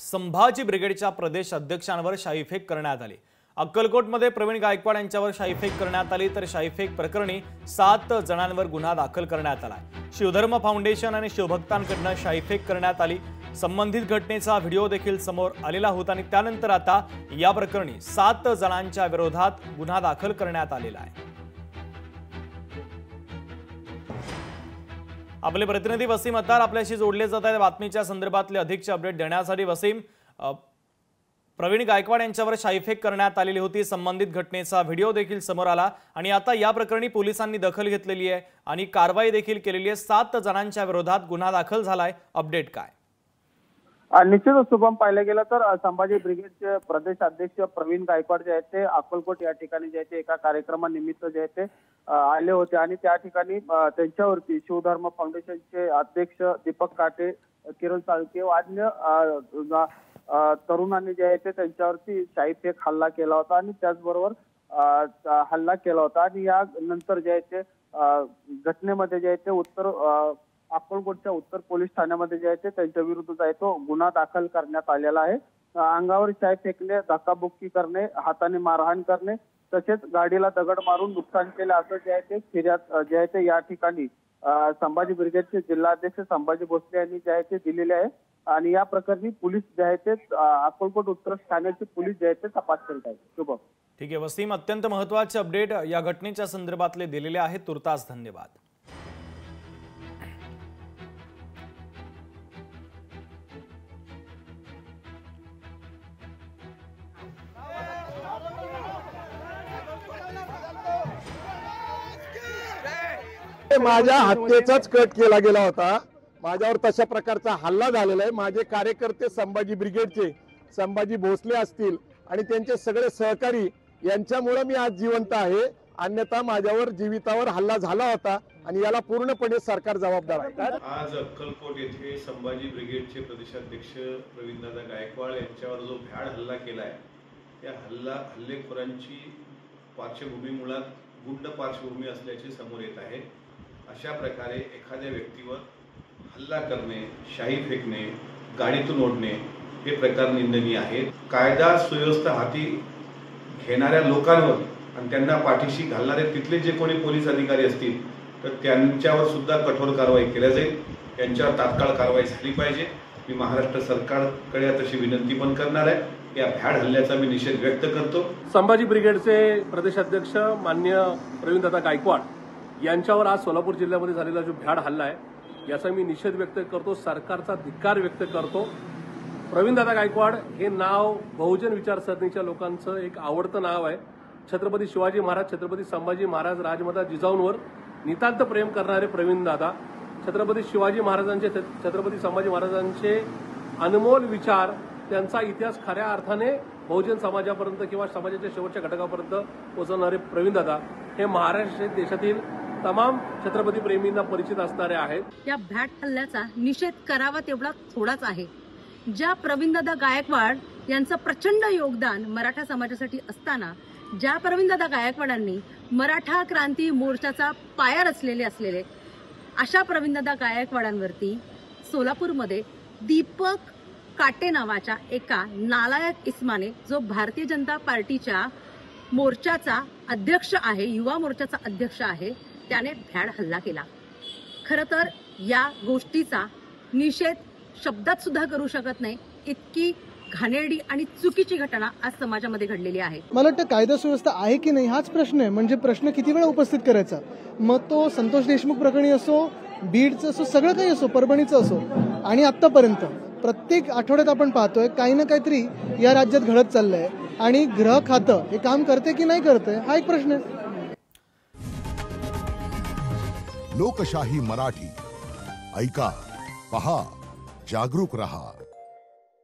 संभाजी ब्रिगेडच्या प्रदेश अध्यक्षांवर शाईफेक करण्यात आली। अक्कलकोटमध्ये प्रवीण गायकवाड यांच्यावर शाईफेक करण्यात आली तर शाईफेक प्रकरणी 7 जणांवर गुन्हा दाखल करण्यात आला। शिवधर्म फाउंडेशन आणि शिवभक्तांकडून शाईफेक करण्यात आली। संबंधित घटनेचा व्हिडिओ देखील समोर आलेला होता आणि त्यानंतर आता या प्रकरणी 7 जणांच्या विरोधात गुन्हा दाखल करण्यात आलेला आहे। आपले प्रतिनिधी वसीम अत्तार आपल्याशी जोडले जात आहेत बातमीच्या संदर्भातले अधिकचे अपडेट देण्यासाठी। वसीम, प्रवीण गायकवाड यांच्यावर शाईफेक करण्यात आलेली होती, संबंधित घटनेचा व्हिडिओ देखील समोर आला आणि आता या प्रकरणी पोलिसांनी दखल घेतलेली आहे आणि कारवाई देखील केलेली आहे। 7 जणांच्या विरोधात गुन्हा दाखल झालाय, अपडेट काय? निश्चितच शुभम, पाहिलं गेलं तर संभाजी ब्रिगेडचे प्रदेश अध्यक्ष प्रवीण गायकवाड जे आहेत ते अक्कलकोट या ठिकाणी जे आहे ते एका कार्यक्रमानिमित्त जे आहे ते आले होते आणि त्या ठिकाणी त्यांच्यावरती शिवधर्म फाउंडेशनचे अध्यक्ष दीपक काटे, किरण साळके व अन्य तरुणांनी जे आहे ते त्यांच्यावरती शाईफेक हल्ला केला होता आणि त्याचबरोबर हल्ला केला होता आणि या नंतर जे आहे ते घटनेमध्ये जे आहे ते अक्कलकोटच्या उत्तर पोलीस ठाण्यामध्ये जे आहे ते त्यांच्या विरुद्ध जो आहे तो गुन्हा दाखल करण्यात आलेला आहे। अंगावर शाई फेकणे, धक्काबुक्की करणे, हाताने मारहाण करणे तसेच गाडीला दगड मारून नुकसान केले असं जे आहे ते फिर्याद जे आहे ते या ठिकाणी संभाजी ब्रिगेडचे जिल्हाध्यक्ष संभाजी भोसले यांनी जे आहे ते दिलेले आहे आणि या प्रकरणी पोलीस जे आहे ते अक्कलकोट उत्तर ठाण्याचे पोलीस जे आहे ते तपास करत आहेत। शुभम, ठीक आहे वसीम, अत्यंत महत्त्वाचे अपडेट या घटनेच्या संदर्भातले दिलेले आहेत, तुर्तास धन्यवाद। माझ्या हत्येचाच कट केला गेला होता, माझ्यावर तशा प्रकारचा हल्ला झालेला आहे। माझे कार्यकर्ते संभाजी ब्रिगेडचे संभाजी भोसले असतील आणि त्यांचे सगळे सहकारी यांच्यामुळे मी आज जिवंत आहे, अन्यथा माझ्यावर जीवितावर हल्ला झाला होता आणि याला पूर्णपणे सरकार जबाबदार आहे। आज अक्कलकोट येथे संभाजी ब्रिगेडचे प्रदेशाध्यक्ष प्रवीणदादा गायकवाड यांच्यावर जो भ्याड हल्ला केलाय त्या हल्लेखोरांची पार्श्वभूमी मुळात गुंड पार्श्वभूमी असल्याचे समोर येत आहे। अशा प्रकारे एखाद्या व्यक्तीवर हल्ला करणे, शाई फेकणे, गाडीतून ओढणे हे प्रकार निंदनीय आहेत। कायदा सुव्यवस्था हाती घेणाऱ्या लोकांवर आणि त्यांना पाठीशी घालणारे तिथले जे कोणी पोलीस अधिकारी असतील तर त्यांच्यावर सुद्धा कठोर कारवाई केली जाईल, त्यांच्यावर तात्काळ कारवाई झाली पाहिजे। मी महाराष्ट्र सरकारकडे तशी विनंती पण करणार आहे। या भ्याड हल्ल्याचा मी निषेध व्यक्त करतो। संभाजी ब्रिगेडचे प्रदेशाध्यक्ष माननीय प्रवीणदादा गायकवाड यांच्यावर आज सोलापूर जिल्ह्यामध्ये झालेला जो भ्याड हल्ला आहे याचा मी निषेध व्यक्त करतो, सरकारचा धिक्कार व्यक्त करतो। प्रवीणदादा गायकवाड हे नाव बहुजन विचारसरणीच्या लोकांचं एक आवडतं नाव आहे। छत्रपती शिवाजी महाराज, छत्रपती संभाजी महाराज, राजमाता जिजाऊंवर नितांत प्रेम करणारे प्रवीणदादा, छत्रपती शिवाजी महाराजांचे, छत्रपती संभाजी महाराजांचे अनमोल विचार, त्यांचा इतिहास खऱ्या अर्थाने बहुजन समाजापर्यंत किंवा समाजाच्या शेवटच्या घटकापर्यंत पोहोचवणारे प्रवीणदादा हे महाराष्ट्र देशातील तमाम छत्रपती प्रेमींना परिचित असणारे आहेत। या भ्याड हल्ल्याचा निषेध करावा तेवढा थोडाच आहे। ज्या प्रवीणदादा गायकवाड यांचं प्रचंड योगदान मराठा समाजासाठी असताना ज्या प्रवीणदादा गायकवाडांनी मराठा क्रांती मोर्चाचा पाया रचलेले असलेले अशा प्रवीणदादा गायकवाडांवरती सोलापूरमध्ये दीपक काटे नावाच्या एका नालायक इस्माने, जो भारतीय जनता पार्टीच्या मोर्चाचा अध्यक्ष आहे, युवा मोर्चाचा अध्यक्ष आहे, त्याने भ्याड हल्ला केला। खरं तर या गोष्टीचा निषेध शब्दात सुद्धा करू शकत नाही, इतकी घाणेरडी आणि चुकीची घटना आज समाजामध्ये घडलेली आहे। मला वाटतं कायदा सुव्यवस्था आहे की नाही हाच प्रश्न आहे, म्हणजे प्रश्न किती वेळा उपस्थित करायचा। मग तो संतोष देशमुख प्रकरणी असो, बीडचं असो, सगळं काही असो, परभणीचं असो आणि आतापर्यंत प्रत्येक आठवड्यात आपण पाहतोय काही ना काहीतरी या राज्यात घडत चाललंय आणि गृह खातं हे काम करते की नाही करते हा एक प्रश्न आहे। लोकशाही मराठी ऐका, पहा, जागरूक रहा।